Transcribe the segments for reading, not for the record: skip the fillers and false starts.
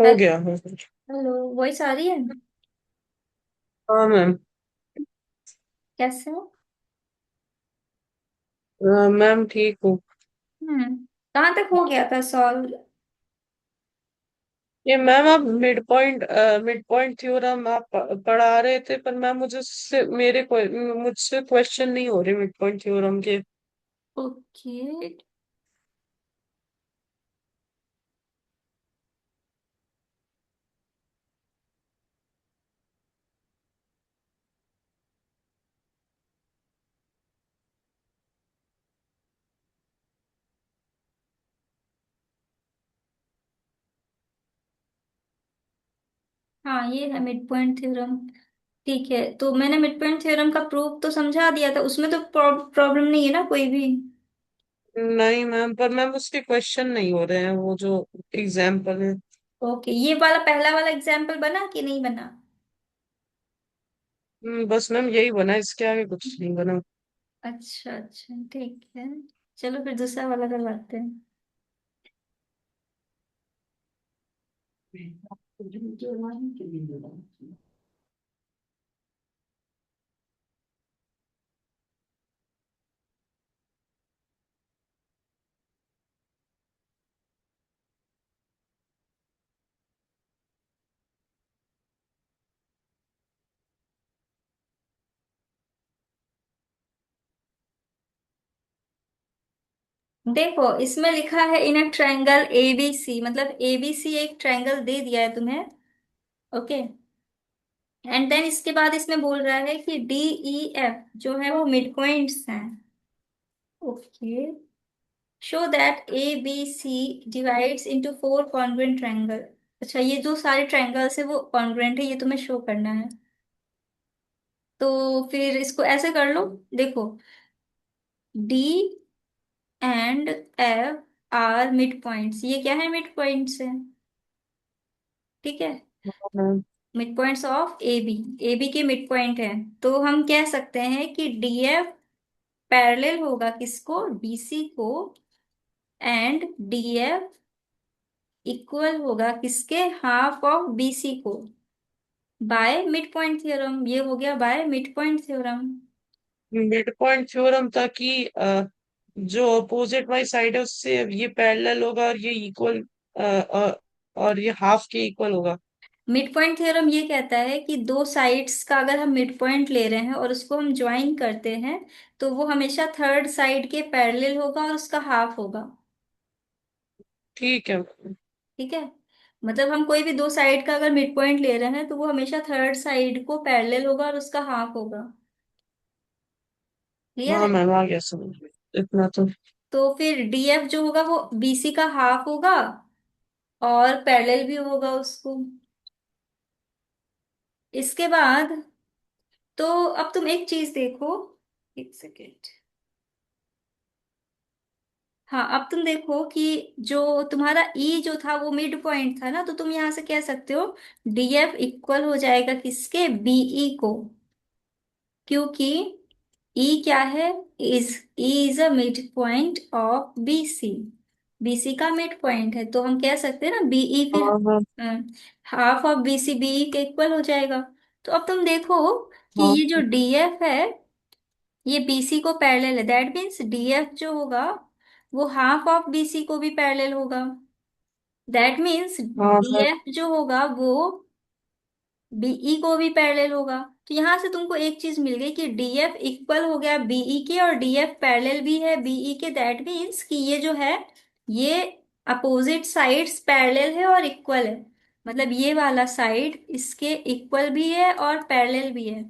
हो गया हो गया। हेलो। वॉइस आ रही है? हाँ मैम। कैसे हो? मैम ठीक हूँ। हम्म। कहाँ तक हो गया था सॉल्व? ये मैम आप मिड पॉइंट थ्योरम आप पढ़ा रहे थे, पर मैम मुझे उससे मुझसे क्वेश्चन नहीं हो रहे मिड पॉइंट थ्योरम के। ओके। हाँ, ये है मिड पॉइंट थ्योरम। ठीक है, तो मैंने मिड पॉइंट थ्योरम का प्रूफ तो समझा दिया था, उसमें तो प्रॉब्लम नहीं है ना कोई भी? नहीं मैम, पर मैम उसके क्वेश्चन नहीं हो रहे हैं, वो जो एग्जाम्पल है। ओके, ये वाला पहला वाला एग्जाम्पल बना कि नहीं बना? बस मैम यही बना, इसके आगे कुछ नहीं बना। अच्छा अच्छा, ठीक है। चलो फिर दूसरा वाला करवाते हैं। देखो, इसमें लिखा है इन अ ट्रायंगल एबीसी, मतलब एबीसी एक ट्रायंगल दे दिया है तुम्हें। ओके। एंड देन इसके बाद इसमें बोल रहा है कि डी ई एफ जो है वो मिड पॉइंट्स हैं। Okay. Show that A B C divides into four congruent triangle. अच्छा, ये जो सारे ट्रायंगल्स है वो कॉन्ग्रुएंट है, ये तुम्हें शो करना है। तो फिर इसको ऐसे कर लो। देखो, D and F are mid points, ये क्या है? मिड पॉइंट्स है। ठीक है। Ma'am. Mid points of A B, A B के मिड पॉइंट है। तो हम कह सकते हैं कि डी एफ पैरेलल होगा किसको? बीसी को। एंड डी एफ इक्वल होगा किसके? हाफ ऑफ बीसी को, बाय मिड पॉइंट थ्योरम। ये हो गया bye mid point theorem. Mid point theorem था कि जो अपोजिट वाली साइड है उससे ये पैरेलल होगा और ये इक्वल, और ये हाफ के इक्वल होगा। मिड पॉइंट थ्योरम ये कहता है कि दो साइड्स का अगर हम मिड पॉइंट ले रहे हैं और उसको हम ज्वाइन करते हैं, तो वो हमेशा थर्ड साइड के पैरेलल होगा और उसका हाफ होगा। ठीक है। ठीक है। मतलब हम कोई भी दो साइड का अगर मिड पॉइंट ले रहे हैं तो वो हमेशा थर्ड साइड को पैरेलल होगा और उसका हाफ होगा। क्लियर हाँ है? मैम, आ गया समझ में इतना तो। तो फिर डीएफ जो होगा वो बीसी का हाफ होगा और पैरेलल भी होगा उसको। इसके बाद तो अब तुम एक चीज देखो। एक सेकेंड। हाँ, अब तुम देखो कि जो तुम्हारा ई जो था वो मिड पॉइंट था ना, तो तुम यहां से कह सकते हो डीएफ इक्वल हो जाएगा किसके? बीई को। क्योंकि ई क्या है? Is is a mid point of BC. BC का मिड पॉइंट है, तो हम कह सकते हैं ना बीई फिर हाँ हाँ हाफ ऑफ बीसी बीई के इक्वल हो जाएगा। तो अब तुम देखो कि हाँ। ये जो डीएफ है ये बीसी को पैरेलल है, दैट मीन्स डीएफ जो होगा वो हाफ ऑफ बीसी को भी पैरेलल होगा। दैट मीन्स हाँ हाँ डीएफ जो होगा वो बीई को भी पैरेलल होगा। तो यहां से तुमको एक चीज मिल गई कि डीएफ इक्वल हो गया बीई के और डीएफ पैरेलल भी है बीई के। दैट मीन्स कि ये जो है ये अपोजिट साइड्स पैरेलल है और इक्वल है। मतलब ये वाला साइड इसके इक्वल भी है और पैरेलल भी है।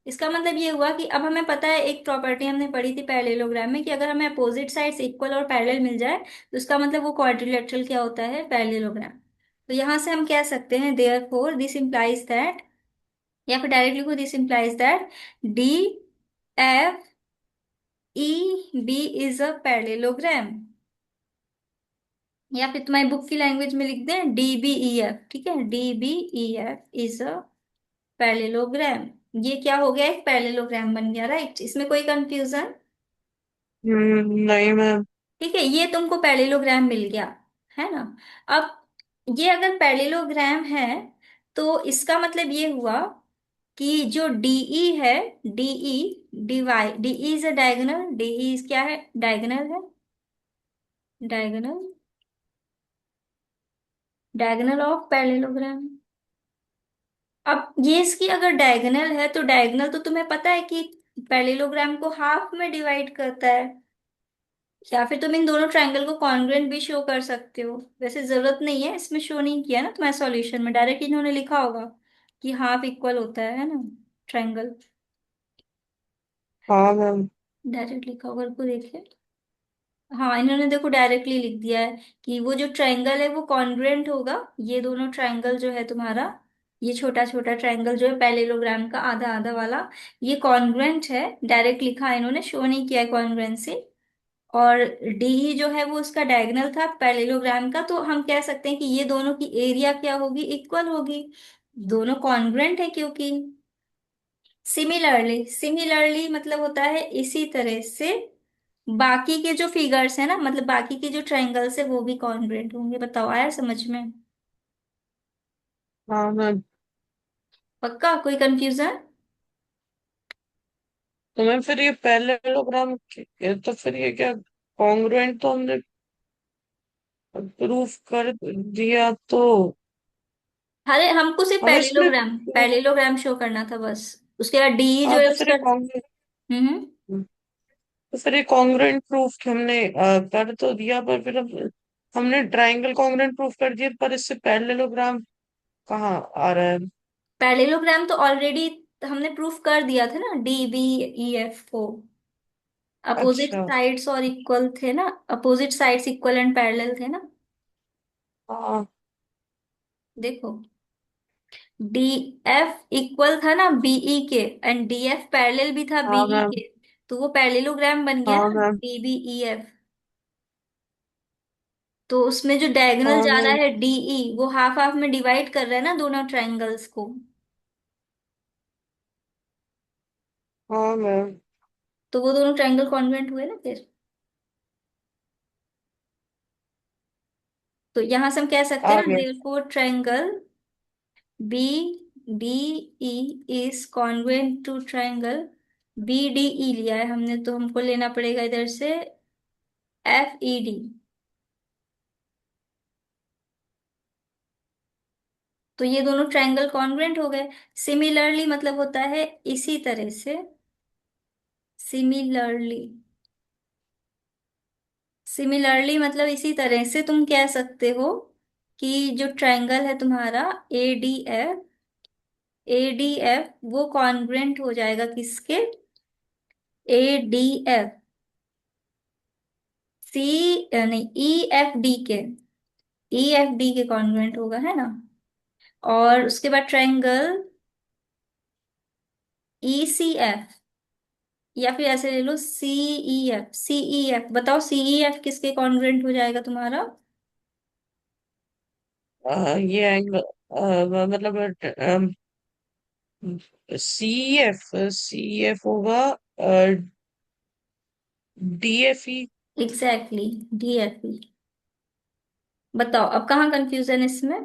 इसका मतलब ये हुआ कि अब हमें पता है, एक प्रॉपर्टी हमने पढ़ी थी पैरेललोग्राम में, कि अगर हमें अपोजिट साइड्स इक्वल और पैरेलल मिल जाए तो उसका मतलब वो क्वाड्रिलेटरल क्या होता है? पैरेललोग्राम। तो यहां से हम कह सकते हैं therefore this implies that, या फिर डायरेक्टली लिखो this implies that D F E B is a parallelogram. या फिर तुम्हारी बुक की लैंग्वेज में लिख दें डी बी ई एफ। ठीक है, D B E F is a parallelogram. ये क्या हो गया? एक पैरेललोग्राम बन गया, राइट? इसमें कोई कंफ्यूजन? नहीं मैम। ठीक है, ये तुमको पैरेललोग्राम मिल गया, है ना? अब ये अगर पैरेललोग्राम है तो इसका मतलब ये हुआ कि जो डीई है, DE, DY, DE is a diagonal, DE क्या है, डायगोनल है, डायगोनल, डायगोनल ऑफ पैरेललोग्राम। अब ये इसकी अगर डायगोनल है तो डायगोनल तो तुम्हें पता है कि पैरेललोग्राम को हाफ में डिवाइड करता है। या फिर तुम इन दोनों ट्रायंगल को कॉन्ग्रुएंट भी शो कर सकते हो, वैसे जरूरत नहीं है, इसमें शो नहीं किया ना तुम्हारे सॉल्यूशन में, डायरेक्ट इन्होंने लिखा होगा कि हाफ इक्वल होता है ना ट्रायंगल, हाँ मैम। डायरेक्ट लिखा होगा, को देखिए। हाँ इन्होंने देखो डायरेक्टली लिख दिया है कि वो जो ट्रायंगल है वो कॉन्ग्रुएंट होगा, ये दोनों ट्रायंगल जो है तुम्हारा, ये छोटा छोटा ट्रायंगल जो है पैरेललोग्राम का आधा आधा वाला, ये कॉन्ग्रुएंट है, डायरेक्ट लिखा है इन्होंने, शो नहीं किया है कॉन्ग्रुएंसी। और डी जो है वो उसका डायगोनल था पैरेललोग्राम का, तो हम कह सकते हैं कि ये दोनों की एरिया क्या होगी, इक्वल होगी, दोनों कॉन्ग्रुएंट है क्योंकि। सिमिलरली, सिमिलरली मतलब होता है इसी तरह से बाकी के जो फिगर्स है ना, मतलब बाकी के जो ट्रायंगल्स है वो भी कॉन्ग्रुएंट होंगे। बताओ आया समझ में? हाँ मैम। पक्का, कोई कंफ्यूजन? तो मैम फिर ये पैरेललोग्राम तो फिर ये क्या, कॉन्ग्रुएंट तो हमने प्रूफ कर दिया तो। अरे हमको सिर्फ अब इसमें पैरेललोग्राम, पैरेललोग्राम शो करना था बस, उसके बाद डी जो हाँ, है तो फिर उसका। ये कॉन्ग्रुएंट, हम्म। तो फिर ये कॉन्ग्रुएंट प्रूफ हमने कर तो दिया, पर फिर हमने ट्रायंगल कॉन्ग्रुएंट प्रूफ कर दिया, पर इससे पैरेललोग्राम कहाँ आ रहा है? पैरेललोग्राम तो ऑलरेडी हमने प्रूफ कर दिया था ना, डी बी ई एफ को, अपोजिट अच्छा। साइड्स और इक्वल थे ना, opposite sides equal and parallel थे ना। हाँ देखो डी एफ इक्वल था ना बीई के, एंड डी एफ पैरेलल भी था हाँ बीई मैम। के, तो वो पैरेललोग्राम बन गया हाँ ना, ma'am. D B E F. तो उसमें जो डायगोनल हाँ जा रहा मैम। है डीई, वो हाफ हाफ में डिवाइड कर रहा है ना दोनों ट्रायंगल्स को, हाँ मैम। तो वो दोनों ट्रायंगल कॉन्वेंट हुए ना फिर। तो यहां से हम कह सकते हैं आ ना, गया। Therefore triangle B D E is congruent to triangle B D E, लिया है हमने तो हमको लेना पड़ेगा इधर से एफ ई डी। तो ये दोनों ट्रायंगल कॉन्ग्रुएंट हो गए। सिमिलरली मतलब होता है इसी तरह से, सिमिलरली, सिमिलरली मतलब इसी तरह से तुम कह सकते हो कि जो ट्रायंगल है तुम्हारा A D F, A D F वो कॉन्ग्रुएंट हो जाएगा किसके, ए डी एफ सी, नहीं ई एफ डी के, ई एफ डी के कॉन्ग्रुएंट होगा है ना। और उसके बाद ट्रायंगल ई सी एफ, या फिर ऐसे ले लो सीई एफ, सीई एफ, बताओ सीई एफ किसके कॉन्ग्रुएंट हो जाएगा तुम्हारा? ये एंगल मतलब सी एफ होगा DFE। एग्जैक्टली, डी एफ ई। बताओ अब कहाँ कंफ्यूजन इसमें?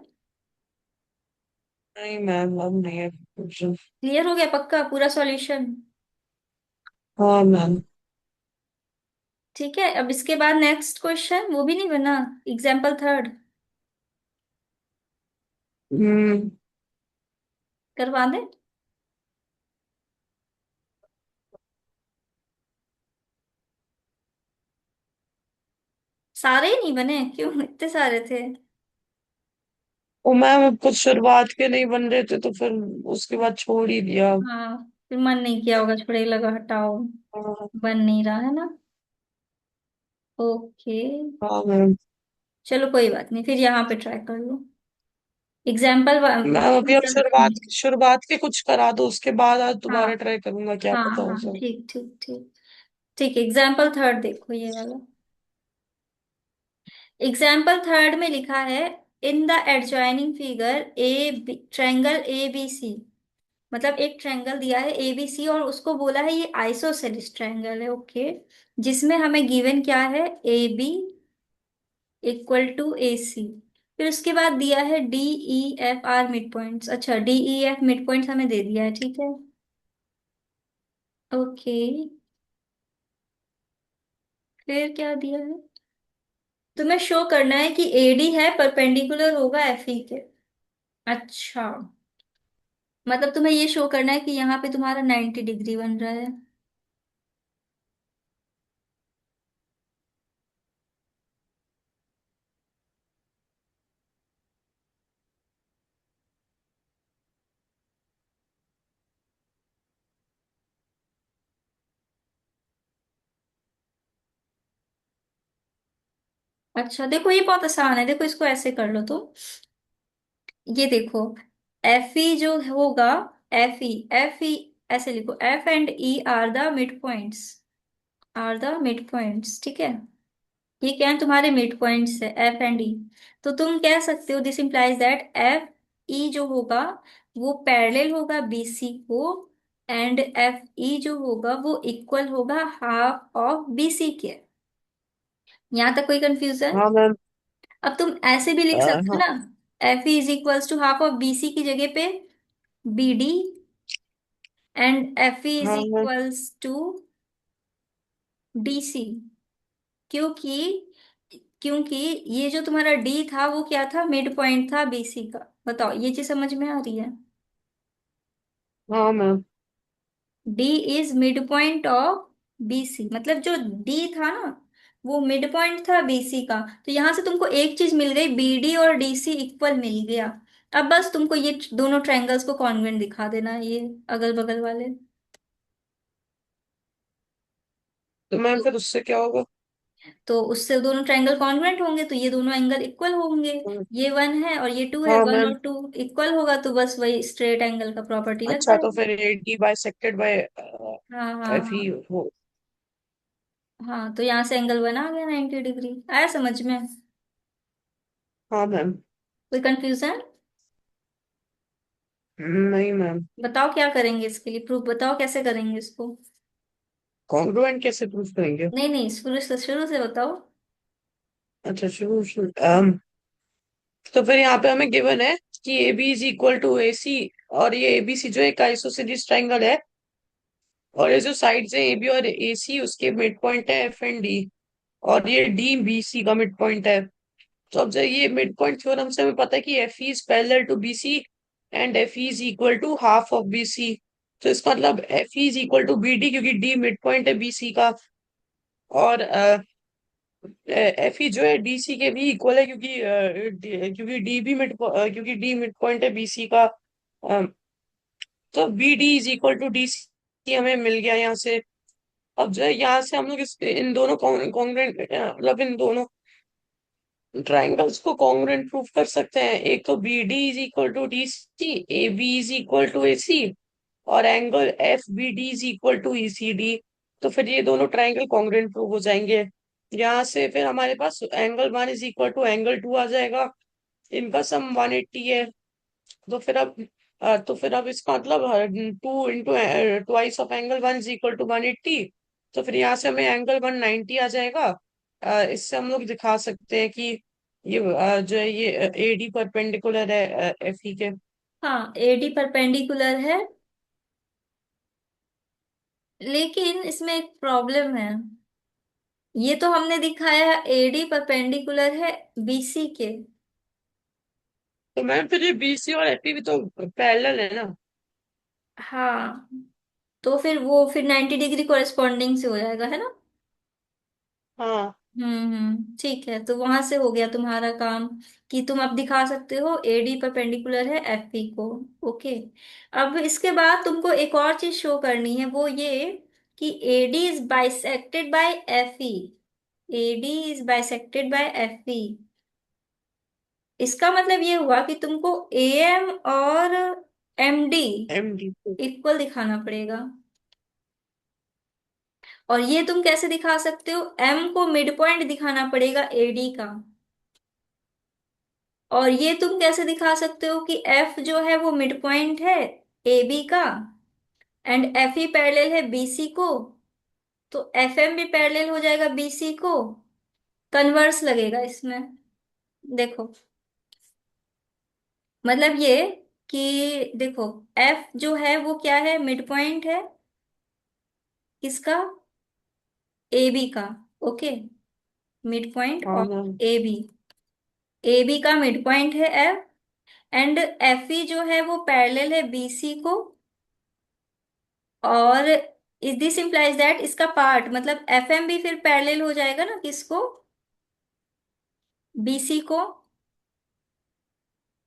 नहीं मैम, अब नहीं है कुछ। क्लियर हो गया पक्का पूरा सॉल्यूशन? हाँ मैम। ठीक है, अब इसके बाद नेक्स्ट क्वेश्चन वो भी नहीं बना, एग्जाम्पल थर्ड हम्म। करवा दे। सारे ही नहीं बने, क्यों इतने सारे थे? वो मैम अब कुछ शुरुआत के नहीं बन रहे थे, तो फिर उसके बाद छोड़ ही दिया। हाँ फिर मन नहीं किया होगा, छोड़े लगा हटाओ, हाँ। बन नहीं रहा है ना। ओके, हाँ मैम। चलो कोई बात नहीं, फिर यहाँ पे ट्राई कर लो एग्जाम्पल मैम अभी आप वन। शुरुआत शुरुआत के कुछ करा दो, उसके बाद आज हाँ दोबारा ट्राई करूंगा, क्या हाँ पता हो हाँ, सर। ठीक ठीक ठीक। ठीक, एग्जाम्पल थर्ड देखो ये वाला। एग्जाम्पल थर्ड में लिखा है in the adjoining figure A, triangle A B C, मतलब एक ट्रायंगल दिया है ए बी सी और उसको बोला है ये आइसोसेलिस ट्रायंगल है, ओके, जिसमें हमें गिवन क्या है, A B equal to A C. फिर उसके बाद दिया है D E F are mid points. अच्छा, D E F mid points हमें दे दिया है, ठीक है। ओके, फिर क्या दिया है? तुम्हें शो करना है कि एडी है परपेंडिकुलर होगा एफई के। अच्छा, मतलब तुम्हें ये शो करना है कि यहाँ पे तुम्हारा 90 डिग्री बन रहा है। अच्छा देखो, ये बहुत आसान है, देखो इसको ऐसे कर लो तो, ये देखो, एफ ई जो होगा, एफ ई ऐसे लिखो, F and E are the mid points, are the mid points, ठीक है। ये क्या है, तुम्हारे मिड पॉइंट्स है एफ एंड ई। तो तुम कह सकते हो this implies that F E जो होगा वो पैरेलल होगा बीसी को, एंड एफ ई जो होगा वो इक्वल होगा हाफ ऑफ बीसी के। यहाँ तक कोई कंफ्यूजन? हाँ मैम। अब तुम ऐसे भी लिख सकते हो हाँ। ना, F E is equals to half of BC की जगह पे B D, and F E is हाँ ma'am. Equals to D C. क्योंकि क्योंकि ये जो तुम्हारा डी था वो क्या था, मिड पॉइंट था बीसी का। बताओ, ये चीज समझ में आ रही है? हाँ ma'am. D is mid point of BC, मतलब जो डी था ना वो मिड पॉइंट था बीसी का। तो यहां से तुमको एक चीज मिल गई, बीडी और डीसी इक्वल मिल गया। अब बस तुमको ये दोनों ट्रायंगल्स को कॉन्वेंट दिखा देना है, ये अगल बगल वाले। तो मैम फिर उससे क्या होगा? तो उससे दोनों ट्रायंगल कॉन्ग्रुएंट होंगे तो ये दोनों एंगल इक्वल होंगे। ये वन है और ये टू है, हाँ वन मैम। और टू इक्वल होगा तो बस वही स्ट्रेट एंगल का प्रॉपर्टी लग अच्छा, तो जाएगी। फिर एडी बाइसेक्टेड बाय हाँ हाँ एफ ही हाँ। हो। हाँ, तो यहाँ से एंगल बना गया 90 डिग्री। आया समझ में? हाँ मैम। कोई कंफ्यूजन? नहीं मैम। बताओ क्या करेंगे इसके लिए, प्रूफ बताओ कैसे करेंगे इसको। कॉन्ग्रुएंट कैसे प्रूफ करेंगे? नहीं नहीं, शुरू से बताओ। अच्छा, शुरू शुरू तो फिर यहाँ पे हमें गिवन है कि A B is equal to A C, और ये एबीसी जो एक आइसोसेलेस ट्राइंगल है, और ये जो साइड्स है ए बी और ए सी उसके मिड पॉइंट है एफ एंड डी, और ये डी बी सी का मिड पॉइंट है। तो अब जो ये मिड पॉइंट थ्योरम से हमें पता है कि F is parallel to B C and F is equal to half of B C. तो इसका मतलब F is equal to B D, क्योंकि डी मिड पॉइंट है बी सी का, और एफ ई जो है डीसी के भी इक्वल है, क्योंकि क्योंकि डी मिड पॉइंट है बीसी का। अ, तो B D is equal to D C हमें मिल गया यहाँ से। अब जो है यहाँ से हम लोग इन दोनों कॉन्ग्रुएंट, मतलब इन दोनों ट्राइंगल्स को कॉन्ग्रुएंट प्रूफ कर सकते हैं। एक तो B D is equal to D C, A B is equal to A C, और angle F B D is equal to E C D. तो फिर ये दोनों ट्राइंगल कॉन्ग्रुएंट प्रूफ हो जाएंगे। यहाँ से फिर हमारे पास angle one is equal to angle two आ जाएगा। इनका सम 180 है। तो फिर अब इसका मतलब two into twice of angle one is equal to 180। तो फिर यहाँ से हमें एंगल 190 आ जाएगा। इससे हम लोग दिखा सकते हैं कि ये जो है ये ए डी परपेंडिकुलर है एफ ई के। हाँ, एडी परपेंडिकुलर है, लेकिन इसमें एक प्रॉब्लम है। ये तो हमने दिखाया है एडी परपेंडिकुलर है बीसी के। तो मैम फिर ये बी सी और एफ ई भी तो पैरेलल है ना? हाँ, तो फिर 90 डिग्री कोरिस्पॉन्डिंग से हो जाएगा, है ना? हाँ ठीक है, तो वहां से हो गया तुम्हारा काम, कि तुम अब दिखा सकते हो एडी परपेंडिकुलर है एफपी को। ओके, अब इसके बाद तुमको एक और चीज शो करनी है, वो ये कि AD is bisected by FE. AD is bisected by FE, इसका मतलब ये हुआ कि तुमको एएम और एमडी एम डी। इक्वल दिखाना पड़ेगा। और ये तुम कैसे दिखा सकते हो, एम को मिड पॉइंट दिखाना पड़ेगा एडी का। और ये तुम कैसे दिखा सकते हो कि एफ जो है वो मिड पॉइंट है ए बी का, एंड एफ ई पैरेलल है बीसी को, तो एफ एम भी पैरेलल हो जाएगा बीसी को। कन्वर्स लगेगा इसमें, देखो। मतलब ये कि देखो, एफ जो है वो क्या है, मिड पॉइंट है किसका, ए बी का। ओके, मिड पॉइंट हाँ of ma'am. A B, A B का मिड पॉइंट है एफ। एंड एफ ई जो है वो पैरेलल है बी सी को। और इज दिस इम्प्लाइज दैट इसका पार्ट मतलब एफ एम भी फिर पैरेलल हो जाएगा ना किसको, बी सी को,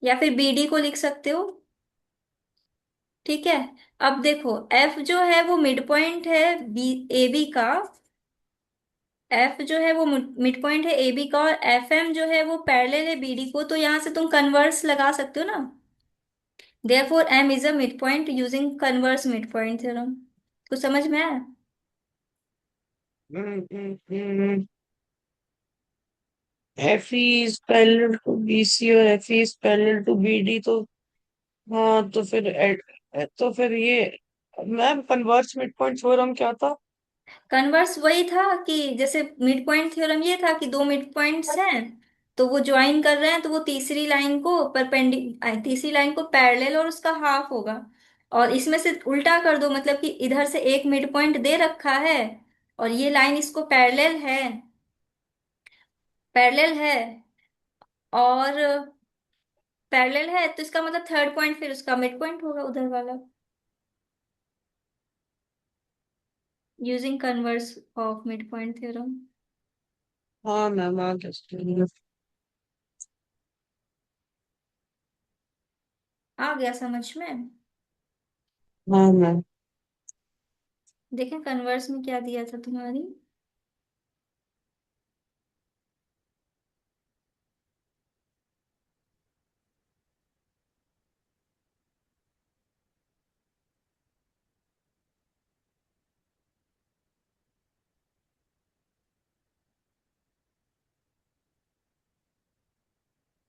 या फिर बी डी को लिख सकते हो। ठीक है। अब देखो एफ जो है वो मिड पॉइंट है बी ए बी का, एफ जो है वो मिड पॉइंट है ए बी का, और एफ एम जो है वो पैरेलल है बी डी को, तो यहां से तुम कन्वर्स लगा सकते हो ना। Therefore M is a mid point using converse mid point theorem. कुछ समझ में आया? F is parallel to B C और F is parallel to B D, तो हाँ तो फिर तो फिर ये ma'am converse mid point theorem क्या था? कन्वर्स वही था कि जैसे मिड पॉइंट थ्योरम ये था कि दो मिड पॉइंट्स हैं, तो वो ज्वाइन कर रहे हैं, तो वो तीसरी लाइन को तीसरी लाइन को पैरेलल और उसका हाफ होगा। और इसमें से उल्टा कर दो, मतलब कि इधर से एक मिड पॉइंट दे रखा है और ये लाइन इसको पैरेलल है और पैरेलल है, तो इसका मतलब थर्ड पॉइंट फिर उसका मिड पॉइंट होगा उधर वाला, using converse of mid point theorem. हाँ मैम आ गया। आ गया समझ में? हाँ मैम। देखें कन्वर्स में क्या दिया था तुम्हारी।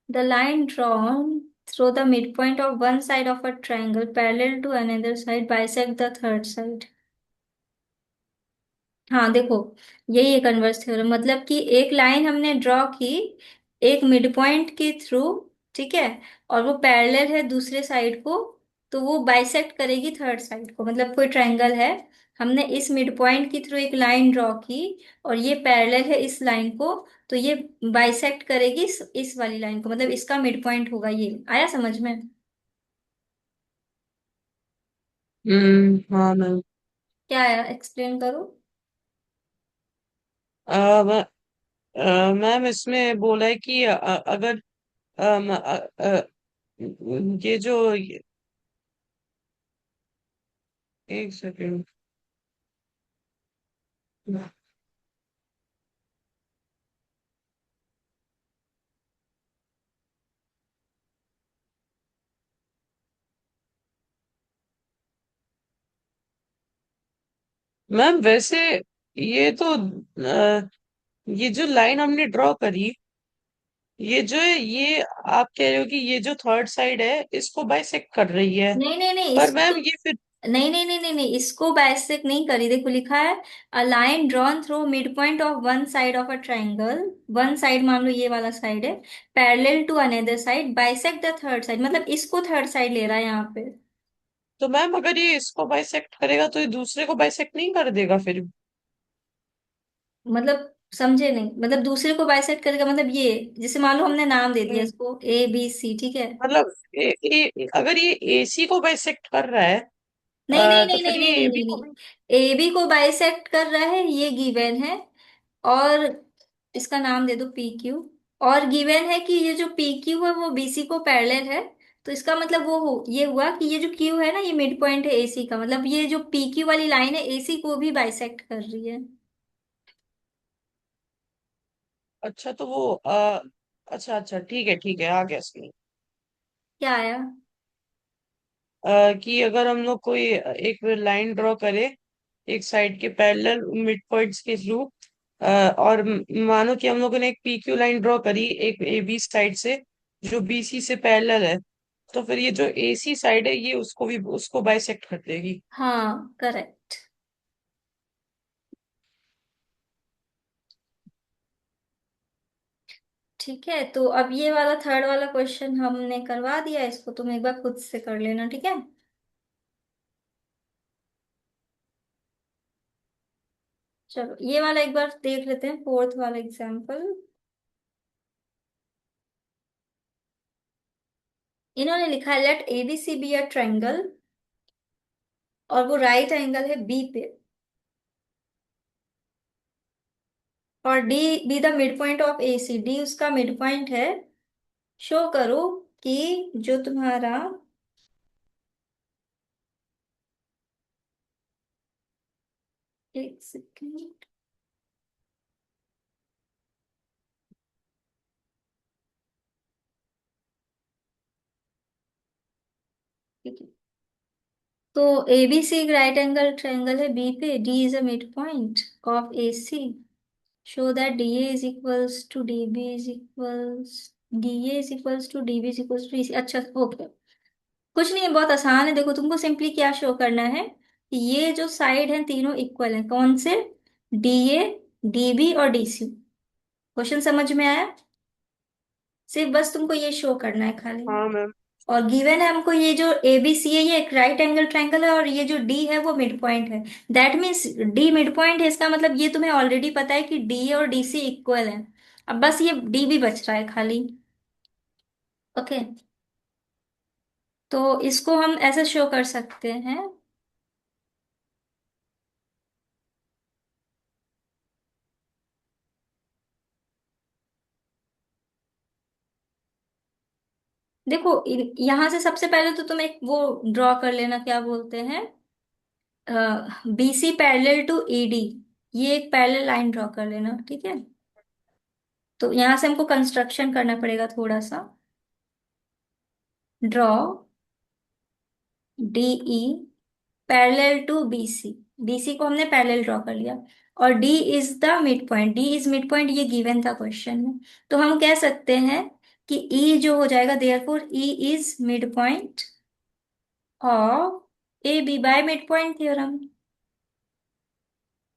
The line drawn through the midpoint of one side of a triangle parallel to another side bisect the third side। हाँ देखो, यही है कन्वर्स थ्योरम, मतलब कि एक लाइन हमने ड्रॉ की एक मिड पॉइंट के थ्रू, ठीक है, और वो पैरेलल है दूसरे साइड को, तो वो बाइसेक्ट करेगी थर्ड साइड को। मतलब कोई ट्रायंगल है, हमने इस मिड पॉइंट के थ्रू एक लाइन ड्रॉ की और ये पैरेलल है इस लाइन को, तो ये बाइसेक्ट करेगी इस वाली लाइन को, मतलब इसका मिड पॉइंट होगा ये। आया समझ में? हाँ मैम। क्या आया, एक्सप्लेन करो। मैम इसमें बोला है कि अगर ये जो एक सेकेंड मैम, वैसे ये तो ये जो लाइन हमने ड्रॉ करी, ये जो है ये आप कह रहे हो कि ये जो थर्ड साइड है इसको बाइसेक्ट कर रही है। नहीं नहीं नहीं, पर इसको तो मैम ये फिर नहीं नहीं नहीं नहीं नहीं, इसको बाइसेक्ट नहीं करी। देखो लिखा है a line drawn through mid point of one side of a triangle, one side मान लो ये वाला साइड है, parallel to another side bisect the third side, मतलब इसको थर्ड साइड ले रहा है यहाँ पे। तो मैम अगर ये इसको बाइसेक्ट करेगा तो ये दूसरे को बाइसेक्ट नहीं कर देगा फिर? मतलब समझे नहीं, मतलब दूसरे को बाइसेक्ट करेगा मतलब ये, जैसे मान लो हमने नाम दे दिया हम्म, इसको ए बी सी, ठीक है। मतलब अगर ये एसी को बाइसेक्ट कर रहा है नहीं नहीं तो नहीं फिर नहीं नहीं ये नहीं एबी नहीं को भी। नहीं, ए बी को बाइसेक्ट कर रहा है ये गिवन है। और इसका नाम दे दो पी क्यू। और गिवन है कि ये जो पी क्यू है वो बीसी को पैरेलल है, तो इसका मतलब वो हो ये हुआ कि ये जो क्यू है ना ये मिड पॉइंट है एसी का, मतलब ये जो पी क्यू वाली लाइन है एसी को भी बाइसेक्ट कर रही है। अच्छा तो वो अच्छा अच्छा, ठीक है आ गया इसमें। क्या आया? कि अगर हम लोग कोई एक लाइन ड्रॉ करे एक साइड के पैरेलल मिड पॉइंट्स के थ्रू, और मानो कि हम लोगों ने एक पीक्यू लाइन ड्रॉ करी एक ए बी साइड से जो बीसी से पैरेलल है, तो फिर ये जो एसी साइड है ये उसको भी उसको बाइसेक्ट कर देगी। हाँ करेक्ट। ठीक है, तो अब ये वाला थर्ड वाला क्वेश्चन हमने करवा दिया, इसको तुम एक बार खुद से कर लेना, ठीक है। चलो ये वाला एक बार देख लेते हैं, फोर्थ वाला एग्जाम्पल। इन्होंने लिखा है let ABC be a triangle, और वो राइट एंगल है बी पे, और D be the mid point of A C, D उसका मिड पॉइंट है। शो करो कि जो तुम्हारा, एक सेकेंड, ठीक है। तो ए बी सी एक राइट एंगल ट्रायंगल है बी पे, D is a mid point of A C, show that D A is equals to D B is equals, D A is equals to D B is equals to E C. अच्छा okay, कुछ नहीं है, बहुत आसान है। देखो तुमको simply क्या शो करना है कि ये जो साइड है तीनों इक्वल है, कौन से, डी ए, डी बी और डी सी। क्वेश्चन समझ में आया? सिर्फ बस तुमको ये शो करना है खाली। हाँ मैम। और गिवन है हमको ये जो ए बी सी है, ये एक राइट एंगल ट्रायंगल है, और ये जो डी है वो मिड पॉइंट है। That means D mid point है, इसका मतलब ये तुम्हें ऑलरेडी पता है कि डी और डी सी इक्वल है। अब बस ये डी भी बच रहा है खाली। ओके, तो इसको हम ऐसे शो कर सकते हैं। देखो यहाँ से सबसे पहले तो तुम एक वो ड्रॉ कर लेना, क्या बोलते हैं, B C parallel to E D, ये एक पैरेलल लाइन ड्रॉ कर लेना, ठीक है। तो यहाँ से हमको कंस्ट्रक्शन करना पड़ेगा थोड़ा सा। Draw D E parallel to B C, B C को हमने पैरेलल ड्रॉ कर लिया, और D is the mid point, D is mid point, ये गिवन था क्वेश्चन में। तो हम कह सकते हैं कि ई जो हो जाएगा, therefore E is mid point of A B by mid point theorem,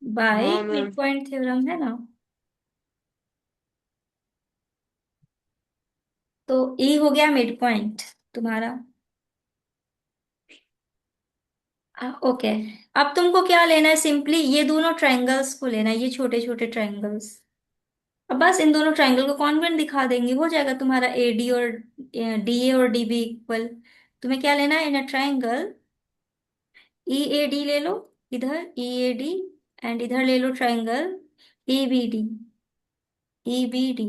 by हाँ मैम। मिड पॉइंट थ्योरम है ना। तो ई हो गया मिड पॉइंट तुम्हारा। ओके, अब तुमको क्या लेना है, सिंपली ये दोनों ट्रायंगल्स को लेना है, ये छोटे छोटे ट्रायंगल्स। अब बस इन दोनों ट्रायंगल को कॉन्वेंट दिखा देंगे, हो जाएगा तुम्हारा ए डी और डी ए और डी बी इक्वल। तुम्हें क्या लेना है, इन a triangle E A D ले लो, इधर ई ए डी, एंड इधर ले लो triangle A B D, E B D.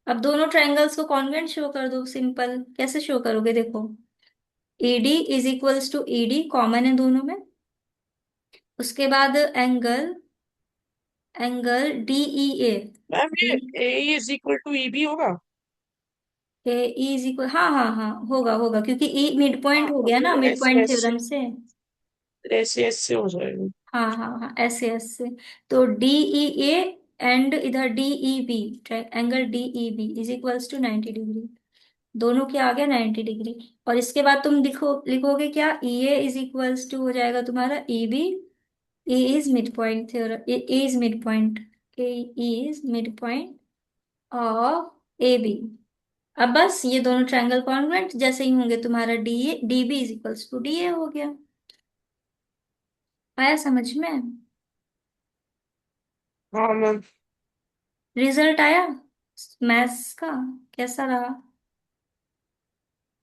अब दोनों ट्रायंगल्स को कॉन्वेंट शो कर दो, सिंपल। कैसे शो करोगे, देखो A D is equals to E D, common है दोनों में। उसके बाद angle, angle D E A, ma'am D ये A is equal to E B होगा। ए इज इक्वल, हाँ हाँ हाँ, होगा होगा, क्योंकि ई मिड हाँ पॉइंट हो तो गया ना फिर मिड ऐसे पॉइंट ऐसे थ्योरम से। ऐसे ऐसे हो जाएगा। हाँ हाँ हाँ, ऐसे ऐसे। तो डी ई ए एंड इधर D E B, angle D E B is equals to 90 degree, दोनों के आ गया 90 डिग्री। और इसके बाद तुम लिखोगे क्या, E A is equals to हो जाएगा तुम्हारा E B, A is mid point theorem, A is mid point, A is mid point of A B. अब बस ये दोनों ट्रायंगल कॉन्ग्रुएंट जैसे ही होंगे, तुम्हारा D A D B is equals to D A हो गया। आया समझ में? हाँ मैम। रिजल्ट आया मैथ्स का, कैसा रहा?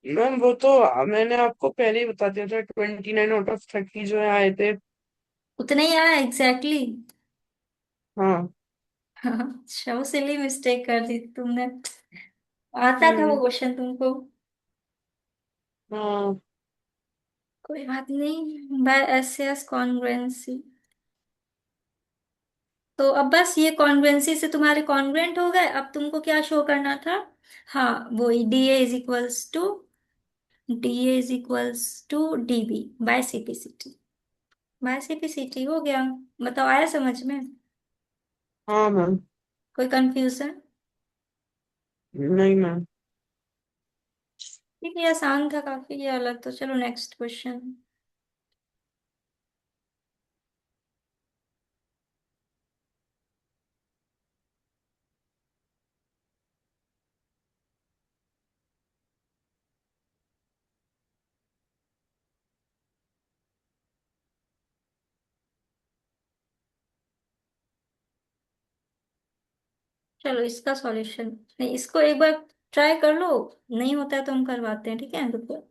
मैम वो तो मैंने आपको पहले ही बता दिया था, 29 आउट ऑफ 30 जो है आए थे। उतना ही आया एग्जैक्टली? हाँ। अच्छा, वो सिली मिस्टेक कर दी तुमने, आता था वो हम्म। क्वेश्चन तुमको। हाँ। कोई बात नहीं, बाय एस एस कॉन्ग्रुएंसी। तो अब बस ये कॉन्ग्रुएंसी से तुम्हारे कॉन्ग्रुएंट हो गए। अब तुमको क्या शो करना था, हाँ वो D A is equals to, D A is equals to D B by CPCT, by CPCT हो गया। बताओ आया समझ में? हाँ मैम। कोई कंफ्यूजन? नहीं मैम। ठीक है, आसान था काफी ये अलग, तो चलो नेक्स्ट क्वेश्चन। चलो इसका सॉल्यूशन, नहीं इसको एक बार ट्राई कर लो, नहीं होता है तो हम करवाते हैं, ठीक है रुको।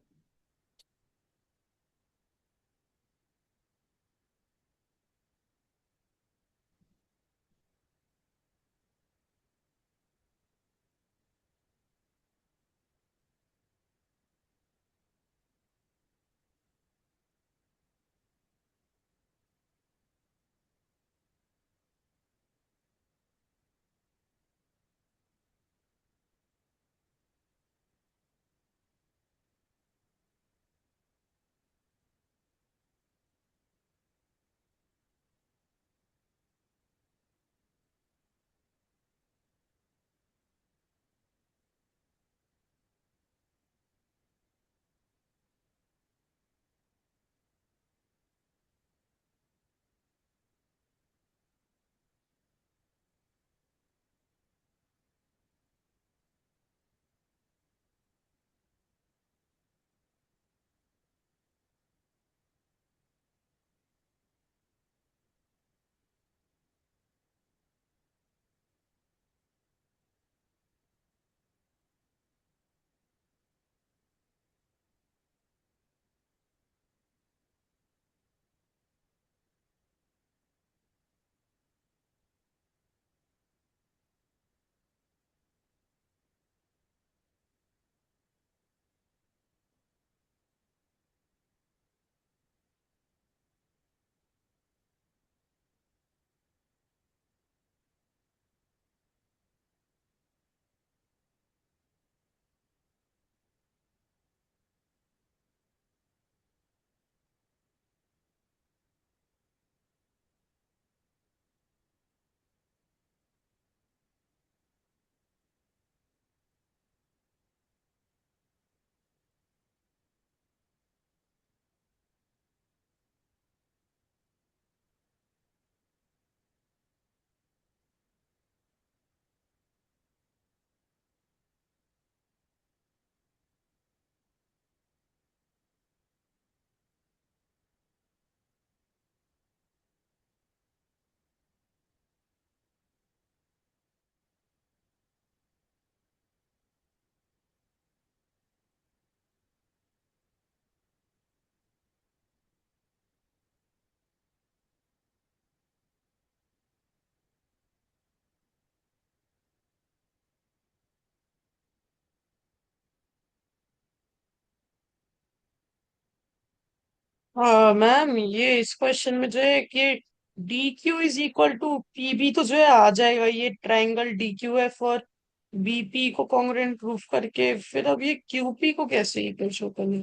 हाँ मैम, ये इस क्वेश्चन में जो है कि D Q is equal to P B, तो जो है आ जाएगा ये ट्राइंगल डी क्यू एफ और बीपी को कॉन्ग्रुएंट प्रूफ करके। फिर अब ये क्यूपी को कैसे इक्वल शो करें?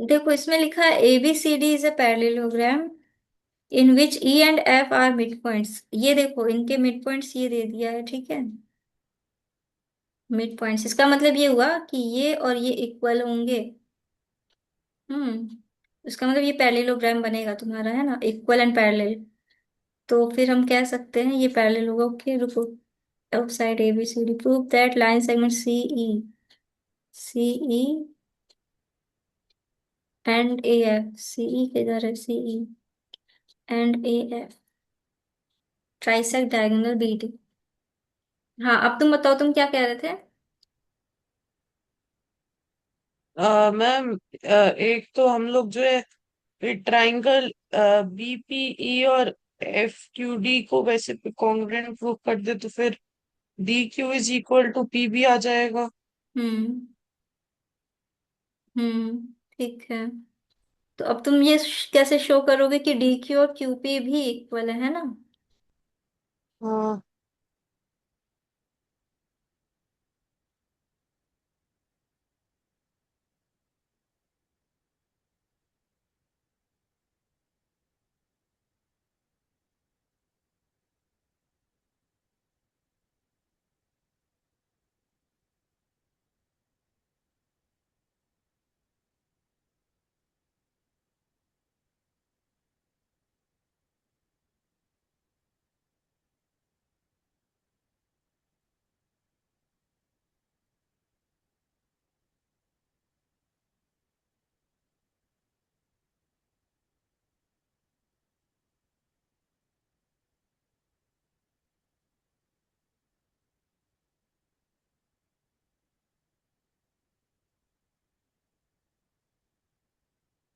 देखो इसमें लिखा है A B C D is a parallelogram in which E and F are mid points, ये देखो इनके मिड पॉइंट्स ये दे दिया है, ठीक है। मिड पॉइंट्स इसका मतलब ये हुआ कि ये और ये इक्वल होंगे। इसका मतलब ये पैरेललोग्राम बनेगा तुम्हारा, है ना, इक्वल एंड पैरेलल। तो फिर हम कह सकते हैं ये पैरेलल होगा। ओके रुको, outside A B C D prove that line segment C E, C E and A F, C E किधर है, C E and A F trisect diagonal B D. हाँ अब तुम बताओ, तुम क्या कह रहे थे। मैम, एक तो हम लोग जो है ट्राइंगल बीपीई और एफ क्यू डी को वैसे कॉन्ग्रुएंट प्रूफ कर दे तो फिर D Q is equal to P B आ जाएगा। हम्म। ठीक है। तो अब तुम ये कैसे शो करोगे कि डी क्यू और क्यू पी भी इक्वल है ना। हाँ।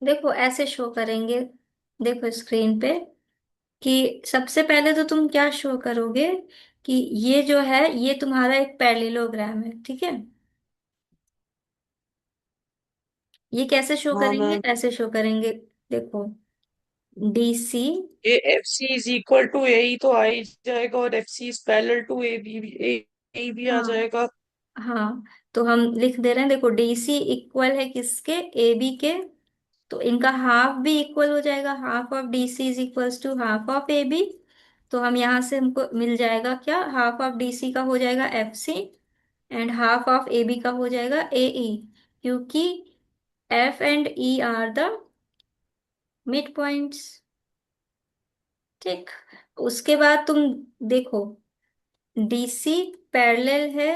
देखो ऐसे शो करेंगे, देखो स्क्रीन पे, कि सबसे पहले तो तुम क्या शो करोगे कि ये जो है ये तुम्हारा एक पैरेललोग्राम है, ठीक है। ये कैसे शो हाँ करेंगे, मैम। ऐसे शो करेंगे, देखो, डी सी। ये F C is equal to A ही तो आ ही जाएगा, और F C is parallel to A B, A भी आ हाँ जाएगा। हाँ, तो हम लिख दे रहे हैं, देखो डी सी इक्वल है किसके, ए बी के। तो इनका हाफ भी इक्वल हो जाएगा, half of D C is equals to half of A B. तो हम यहाँ से हमको मिल जाएगा क्या, हाफ ऑफ डी सी का हो जाएगा F C, and half of A B का हो जाएगा ए ई, क्योंकि F and E are the mid points. ठीक। उसके बाद तुम देखो, डीसी पैरेलल है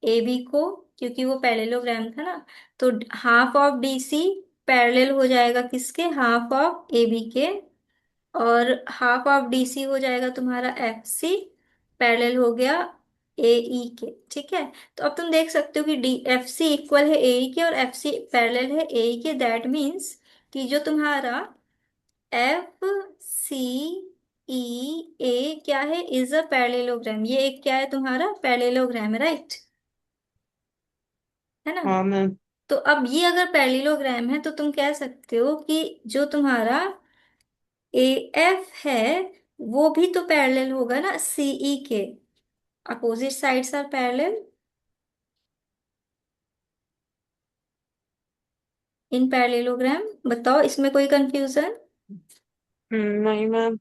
ए बी को, क्योंकि वो पैरेललोग्राम था ना। तो हाफ ऑफ डीसी पैरेलल हो जाएगा किसके, हाफ ऑफ ए बी के। और हाफ ऑफ डीसी हो जाएगा तुम्हारा एफ सी, पैरेलल हो गया ए ई के, ठीक है। तो अब तुम देख सकते हो कि डी एफ सी इक्वल है ए ई के और एफ सी पैरेलल है ए ई के, दैट मीन्स कि जो तुम्हारा एफ सी ई ए क्या है, इज अ पैरेललोग्राम। ये एक क्या है तुम्हारा, पैरेललोग्राम है, राइट, है ना। हाँ मैम। तो अब ये अगर पैरेललोग्राम है तो तुम कह सकते हो कि जो तुम्हारा ए एफ है वो भी तो पैरेलल होगा ना सीई के, opposite sides are parallel in parallelogram. बताओ इसमें कोई कंफ्यूजन। नहीं मैम।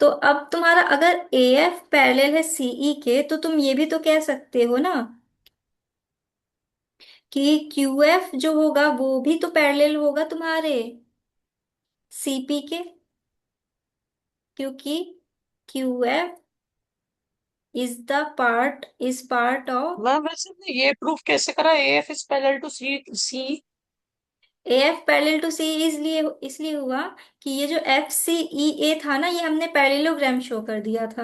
तो अब तुम्हारा अगर ए एफ पैरेलल है सीई के, तो तुम ये भी तो कह सकते हो ना कि क्यू एफ जो होगा वो भी तो पैरेलल होगा तुम्हारे सीपी के, क्योंकि Q F is part of. Ma'am वैसे ने ये प्रूफ कैसे करा A F is parallel to C C? A F parallel to C इसलिए इसलिए हुआ कि ये जो एफ सी ई ए था ना, ये हमने पैरेललोग्राम शो कर दिया था।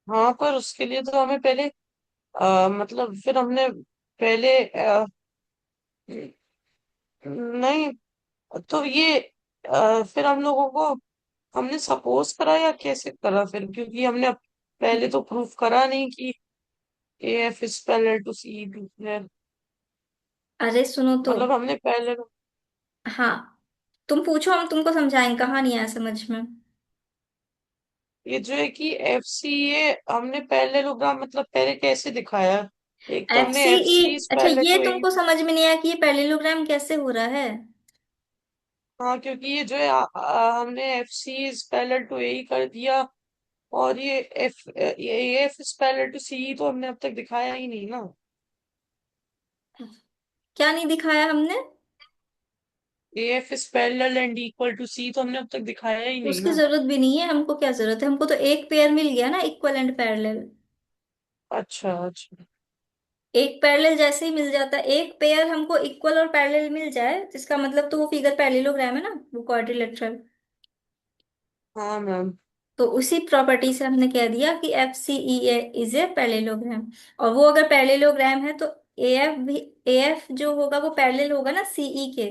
हाँ, पर उसके लिए तो हमें पहले मतलब फिर हमने पहले नहीं, तो ये फिर हम लोगों को हमने सपोज करा या कैसे करा फिर, क्योंकि हमने पहले तो प्रूफ करा नहीं कि A F is parallel to C है। अरे सुनो तो, मतलब हमने पहले हाँ, तुम पूछो, हम तुमको समझाएंगे, कहाँ नहीं आया समझ में। ये जो है कि एफ सी, ये हमने पैरेललोग्राम मतलब पहले कैसे दिखाया? एक तो एफ हमने C F E, C is अच्छा पैरेलल ये टू ए। तुमको समझ में नहीं आया कि ये पैरेललोग्राम कैसे हो रहा है। हाँ, क्योंकि ये जो है हमने F C is parallel to A कर दिया, और ये F is parallel to C तो हमने अब तक दिखाया ही नहीं ना। क्या नहीं दिखाया हमने। A F is parallel and equal to C तो हमने अब तक दिखाया ही नहीं उसकी ना। जरूरत भी नहीं है, हमको क्या जरूरत है, हमको तो एक पेयर मिल गया ना, इक्वल एंड पैरेलल। अच्छा अच्छा। एक पैरेलल जैसे ही मिल जाता है, एक पेयर हमको इक्वल और पैरेलल मिल जाए, जिसका मतलब तो वो फिगर पैरेललोग्राम है ना, वो क्वाड्रिलेटरल। हाँ मैम। तो उसी प्रॉपर्टी से हमने कह दिया कि F C E A is a parallelogram. और वो अगर पैरेललोग्राम है तो ए एफ भी, ए एफ जो होगा वो पैरेलल होगा ना सीई के,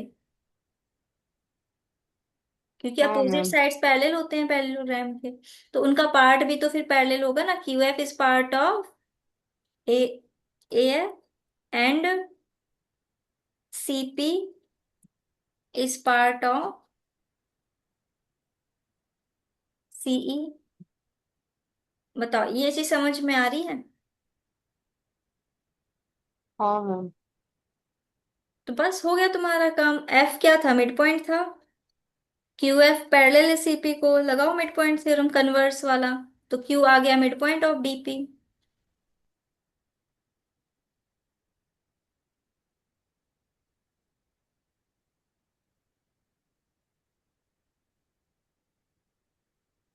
क्योंकि हाँ अपोजिट मैम। साइड्स पैरेलल होते हैं पैरेललोग्राम के। तो उनका पार्ट भी तो फिर पैरेलल होगा ना, Q F is part of A A F, and C P is part of CE. बताओ ये चीज समझ में आ रही है। हाँ मैम। तो बस हो गया तुम्हारा काम। एफ क्या था, मिड पॉइंट था। क्यू एफ पैरेलल है सीपी को, लगाओ मिड पॉइंट थ्योरम कन्वर्स वाला। तो क्यू आ गया mid point of DP.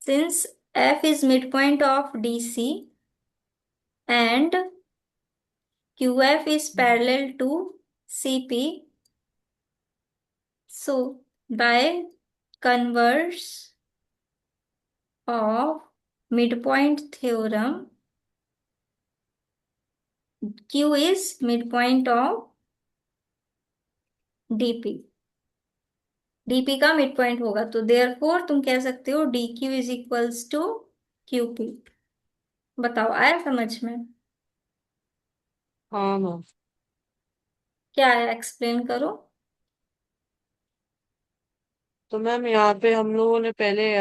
Since F is mid point of DC and Q F is parallel to CP, so by converse of mid point theorem, Q is mid point of DP. DP का mid point होगा, तो therefore तुम कह सकते हो D Q is equals to Q P. बताओ, आया समझ में? हाँ हाँ। क्या आया, एक्सप्लेन करो। तो मैम यहाँ पे हम लोगों ने पहले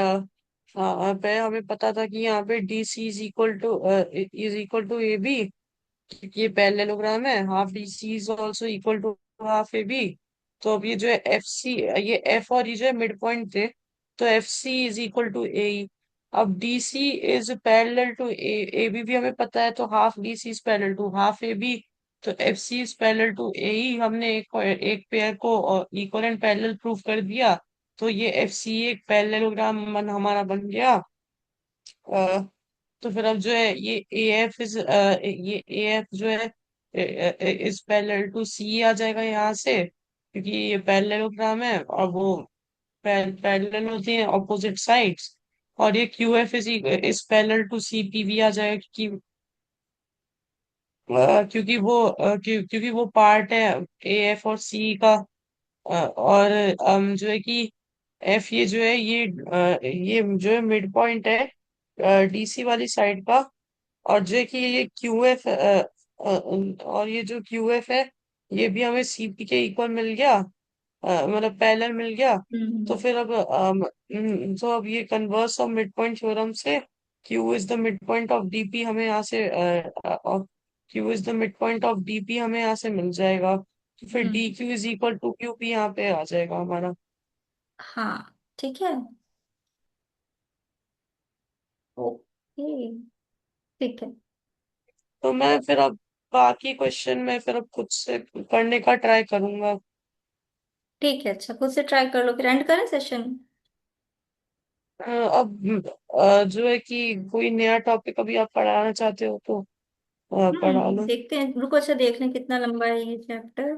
पहले हमें पता था कि यहाँ पे D C is equal to A B, क्योंकि ये पैरेललोग्राम है। Half D C is also equal to half A B. तो अब ये जो है एफ सी, ये एफ और ये जो है मिड पॉइंट थे, तो F C is equal to A E. अब D C is parallel to A B भी हमें पता है, तो half D C is parallel to half A B. तो F C is parallel to A E, हमने एक पेयर को इक्वल एंड पैरेलल प्रूव कर दिया। तो ये एफ सी एक पैरेललोग्राम मन हमारा बन गया। तो फिर अब जो है ये ए एफ ये ए एफ जो है इज पैरेलल टू सी आ जाएगा यहाँ से, क्योंकि ये पैरेललोग्राम है और वो पैरेलल होती हैं ऑपोजिट साइड्स। और ये Q F is parallel to C P भी आ जाएगा, क्योंकि वो पार्ट है ए एफ और सी का। और जो है कि एफ ये जो है ये जो है मिड पॉइंट है डीसी वाली साइड का। और जो है कि ये क्यू एफ और ये जो क्यू एफ है ये भी हमें सीपी के इक्वल मिल गया, मतलब पैरेलल मिल गया। तो हम्म फिर अब तो अब ये converse of mid point theorem से Q is the mid point of DP हमें यहाँ से Q is the mid point of DP हमें यहाँ से मिल जाएगा। तो फिर हम्म। D Q is equal to Q P यहाँ पे आ जाएगा हमारा। हाँ, ठीक है। ओके, ठीक है। तो मैं फिर अब बाकी क्वेश्चन में फिर अब खुद से करने का ट्राई करूंगा। ठीक है, अच्छा, खुद से ट्राई कर लो, फिर एंड करें सेशन। अब जो है कि कोई नया टॉपिक अभी आप पढ़ाना चाहते हो तो पढ़ा लो। देखते हैं, रुको, अच्छा देख लें कितना लंबा है ये चैप्टर।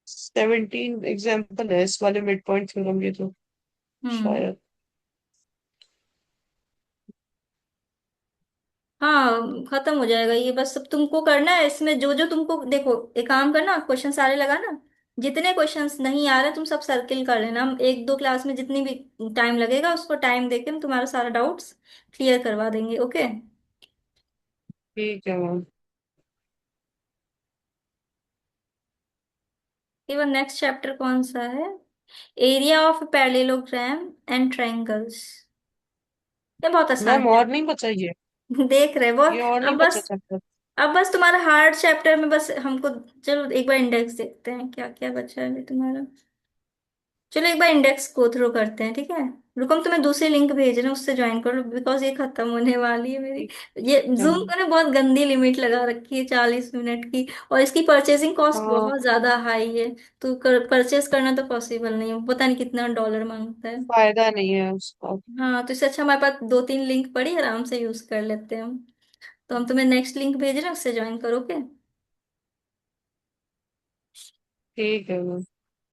17 एग्जाम्पल है इस वाले मिड पॉइंट थ्योरम के तो हम्म। शायद। हाँ, खत्म हो जाएगा ये, बस अब तुमको करना है इसमें जो जो तुमको, देखो, एक काम करना, क्वेश्चन सारे लगाना। जितने क्वेश्चंस नहीं आ रहे तुम सब सर्किल कर लेना, हम एक दो क्लास में जितनी भी टाइम लगेगा उसको टाइम देके हम तुम्हारा सारा डाउट्स क्लियर करवा देंगे, ओके। ठीक है मैम। ये नेक्स्ट चैप्टर कौन सा है? Area of parallelogram and triangles. ये बहुत आसान मैम और चैप्टर। नहीं बचाइए, देख रहे बहुत। ये और नहीं अब बचा बस, चैप्टर। अब बस तुम्हारा हार्ड चैप्टर में बस हमको, चलो एक बार इंडेक्स देखते हैं क्या क्या बचा है अभी तुम्हारा। चलो एक बार इंडेक्स गो थ्रू करते हैं, ठीक है। रुको, हम तुम्हें दूसरी लिंक भेज रहे हैं, उससे ज्वाइन करो, बिकॉज ये खत्म होने वाली है मेरी। ठीक ये है जूम मैम। को ने बहुत गंदी लिमिट लगा रखी है, 40 मिनट की, और इसकी परचेसिंग कॉस्ट हाँ, बहुत ज्यादा हाई है। तो परचेस करना तो पॉसिबल नहीं है, पता नहीं कितना डॉलर मांगता है। फायदा नहीं है उसका। हाँ, तो इससे अच्छा हमारे पास दो तीन लिंक पड़ी, आराम से यूज कर लेते हैं हम। तो हम तुम्हें नेक्स्ट लिंक भेज रहे हैं, उससे ज्वाइन करोगे। ठीक है मैम।